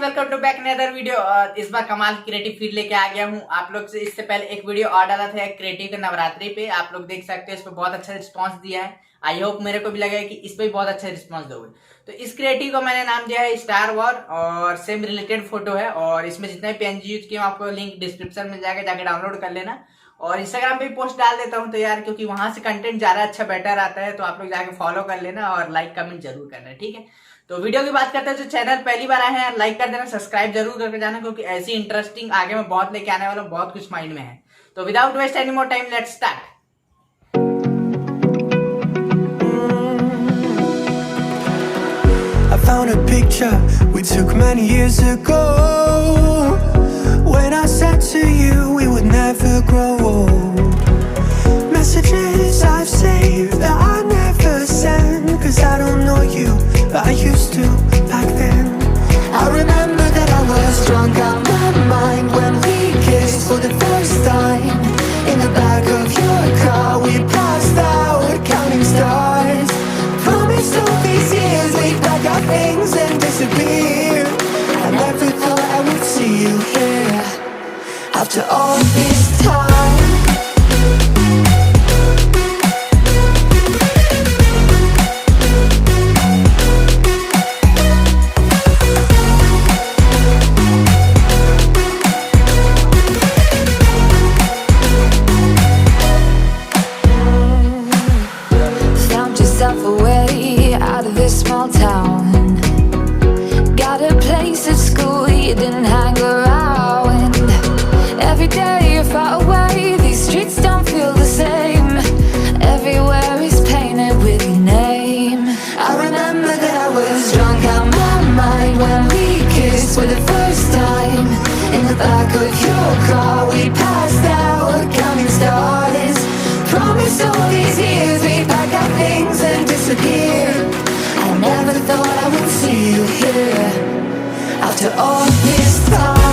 Welcome to back another video. इस बार कमाल क्रिएटिव फीड लेके आ गया हूँ आप लोग से। इससे पहले एक वीडियो और डाला था क्रिएटिव के नवरात्रि पे, आप लोग देख सकते हो। इस पर बहुत अच्छा रिस्पांस दिया है। आई होप मेरे को भी लगा कि इस पर भी बहुत अच्छा रिस्पांस दोगे। तो इस क्रिएटिव को मैंने नाम दिया है स्टार वॉर और सेम रिलेटेड फोटो है। और इसमें जितने भी PNG यूज किए आपको लिंक डिस्क्रिप्शन में जाके डाउनलोड कर लेना। और इंस्टाग्राम पे भी पोस्ट डाल देता हूँ तो यार, क्योंकि वहां से कंटेंट ज्यादा अच्छा बेटर आता है, तो आप लोग जाके फॉलो कर लेना और लाइक कमेंट जरूर करना, ठीक है। तो वीडियो की बात करते हैं। जो चैनल पहली बार आए हैं लाइक कर देना, सब्सक्राइब जरूर करके जाना, क्योंकि ऐसी इंटरेस्टिंग आगे मैं बहुत लेके आने वाला हूँ, बहुत कुछ माइंड में है। तो without waste any more time let's start. I found a picture we took many years ago, when I said to you we would never grow old. Messages I've saved that I never send, 'cause I don't know you, but I used to back then. I remember that I was drunk out my mind when we kissed for the first time. In the back of your car we passed out counting stars. Promised all these years we'd pack our things and disappear. I never thought I would see you here after all this time. Small town, got a place at school you didn't hang around. Every day you're far away, these streets don't feel the same. Everywhere is painted with your name. I remember that I was drunk out my mind when we kissed for the first time. In the back of your car we passed out counting stars. Promised all these years we'd pack our things and disappear. I never thought I would see you here after all this time.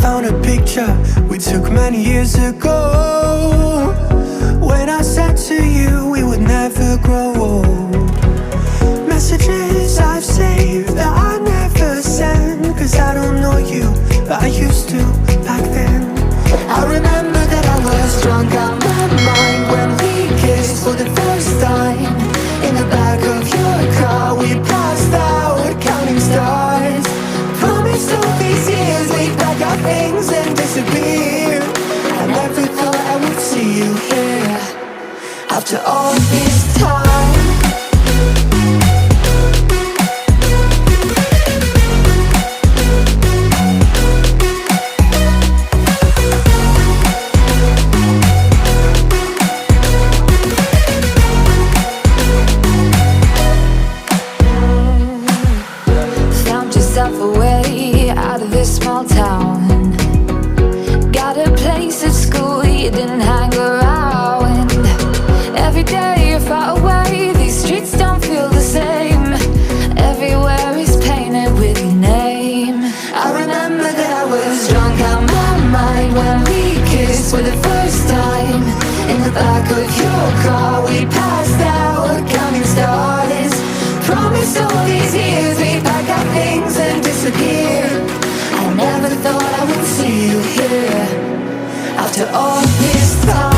Found a picture we took many years ago, when I said to you we would never grow old. Messages I've saved that I never send, cause I don't know you, but I used to back then. I remember that I was drunk out my mind when we kissed for the first time. In the back of your car we passed out counting stars. Promised all these years we'd pack our things and disappear. I never thought I would see you here after all this time. Away out of this small town. Got a place at school you didn't hang around. Every day you're far away, these streets don't feel the same. Everywhere is painted with your name. I remember that I was drunk out my mind when we kissed for the first time. In the back of your car we passed out counting stars. Promised all these years we'd pack our things and disappear. I never thought I would see you here after all this time.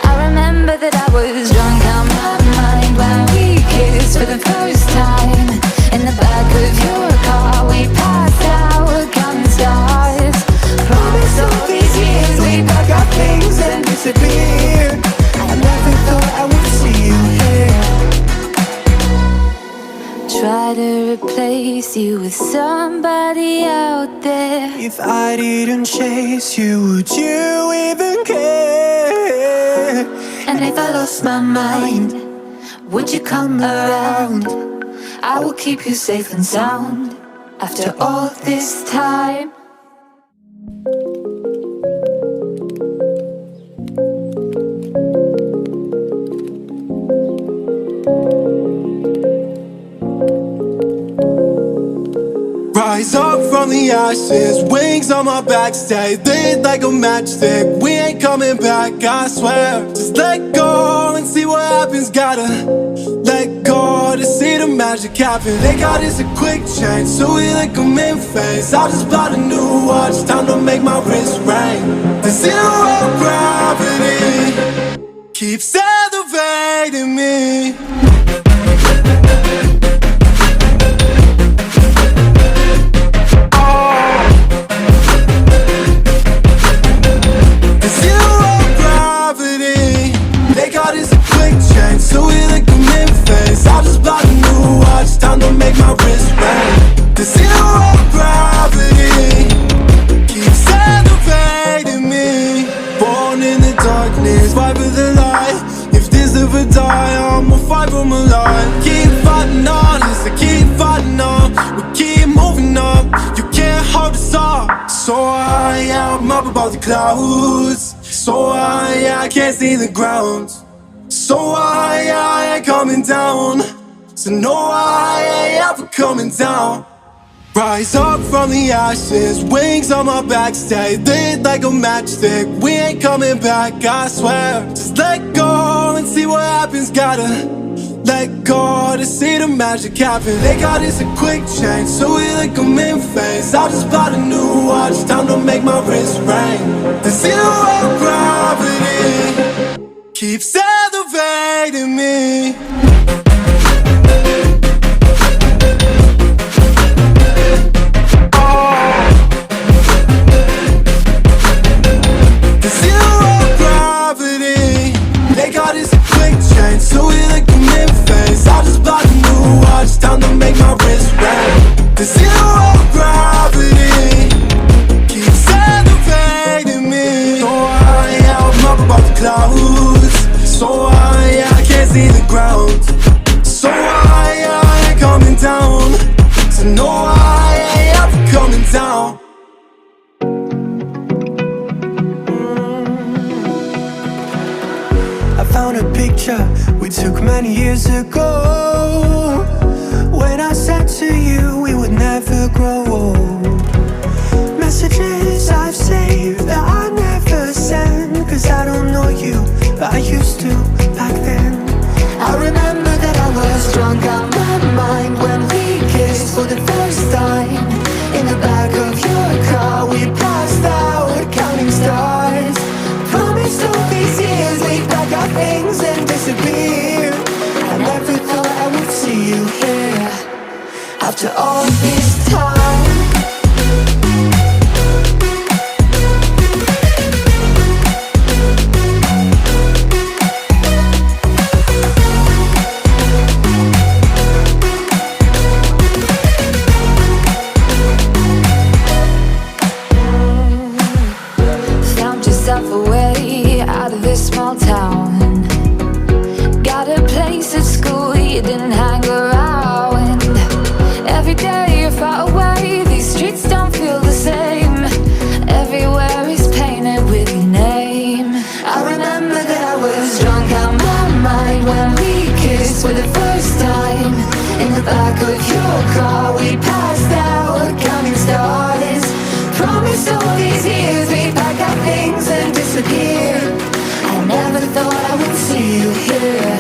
I remember that I was drunk out my mind when we kissed for the first time. In the back of your car we passed out counting stars. Promised all these years we'd pack our things and disappear. I never thought I would see you here. Try to replace you with somebody out there. If I didn't chase you, would you even care? And if I lost my mind, would you come around? I will keep you safe and sound after all this time. Rise up from the ashes, wings on my back, stay lit like a matchstick. We ain't coming back, I swear. Just let go and see what happens. Gotta let go to see the magic happen. They got us a quick change, so we like them in phase. I just bought a new watch, time to make my wrist ring. The zero gravity keeps elevating me. So we like them in phase. I just bought a new watch, time to make my wrist ring. The zero gravity keeps elevating me. Born in the darkness, fight for the light. If this ever die, I'ma fight for my life. Keep fighting on, yes, I keep fighting on. We keep moving up, you can't hold us up. So high, I'm up above the clouds. So high, I can't see the ground. So I ain't coming down. So no, I ain't ever coming down. Rise up from the ashes, wings on my back, stay lit like a matchstick. We ain't coming back, I swear. Just let go and see what happens. Gotta let go to see the magic happen. They got us a quick change, so we like them in phase. I just bought a new watch, time to make my wrist ring. The zero gravity keeps elevating me. The zero gravity, they got us a quick change, so we like them in phase. I just bought a new watch, time to make my wrist ring. The zero gravity keeps elevating me. So high, I'm up above the clouds. So high, I can't see the ground. So high, I ain't coming down. So no, I ain't ever coming down. many years ago, when I said to you we would never grow old. Messages I've saved that I never send, 'cause I don't know you, but I used to back then. I remember that I was drunk out my mind when we kissed for the first time. In the back of your car we passed out counting stars. Promised all these years we'd pack our things and disappear. I never thought I would see you here after all this time. Away out of this small town, got a place at school you didn't hang around. Every day you're far away, these streets don't feel the same. Everywhere is painted with your name. I remember that I was drunk out my mind when we kissed for the first time. In the back of your car we passed out counting stars. Promised all these years we'd pack our things and disappear. I never thought I would see you here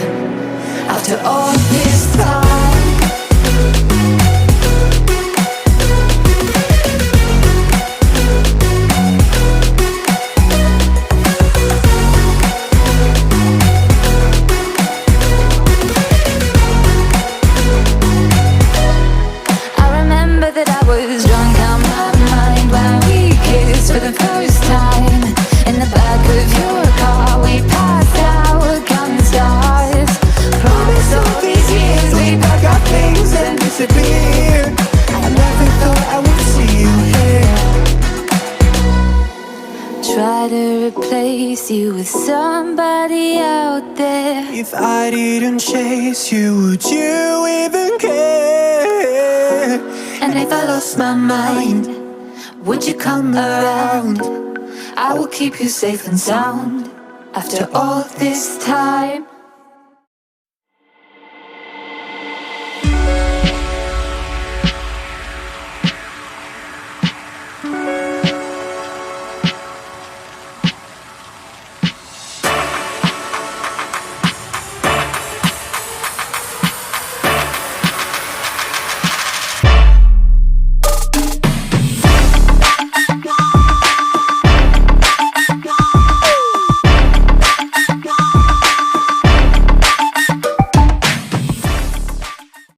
after all this time. I remember that I was drunk out my mind when we kissed for the first time. In the back of your car we passed out counting stars. Promised all these years we'd pack our things and disappear. I never thought I would see you here. Try to replace you with somebody out there. If I didn't chase you, would you even care? And if I lost my mind, would you come around? I will keep you safe and sound after all this time.